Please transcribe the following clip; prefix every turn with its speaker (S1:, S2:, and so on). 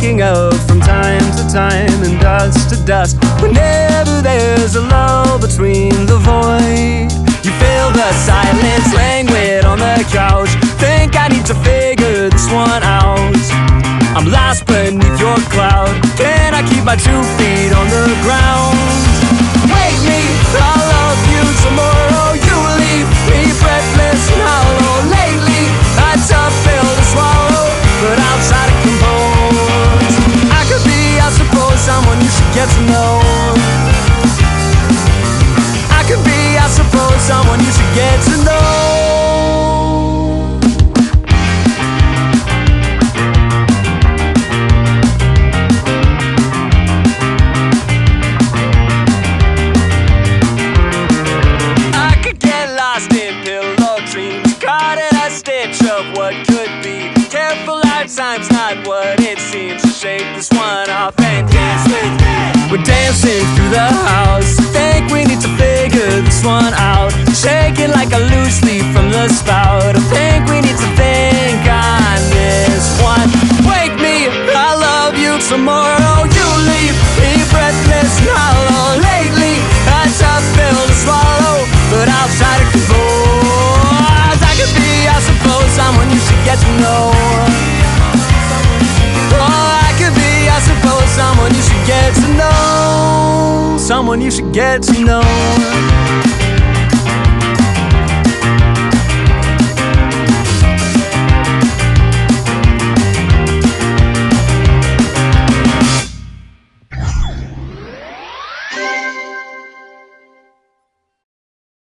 S1: waking up from time to time and dust to dust. Whenever there's a lull between the void, you feel the silence languid on the couch. Think I need to figure this one out. I'm lost beneath your cloud. Can I keep my 2 feet on the ground? Wake me, I'll love you tomorrow. You leave me breathless and hollow. Lately, a tough pill to swallow, but I'll try to compose. I could be, I suppose, someone you should get to know. I could be, I suppose, someone you should get to know. What could be. Careful, lifetime's not what it seems. Shake this one off and dance with me. We're dancing through the house. Think we need to figure this one out. Shaking like a loose leaf from the spout. I think we need to think on this one. Wake me, I love you tomorrow. You leave me breathless and hollow. Lately, a tough pill to swallow, but I'll try to compose. I could be, I suppose, someone you should get to know. Oh, I could be, I suppose, someone you should get to know. Someone you should get to know.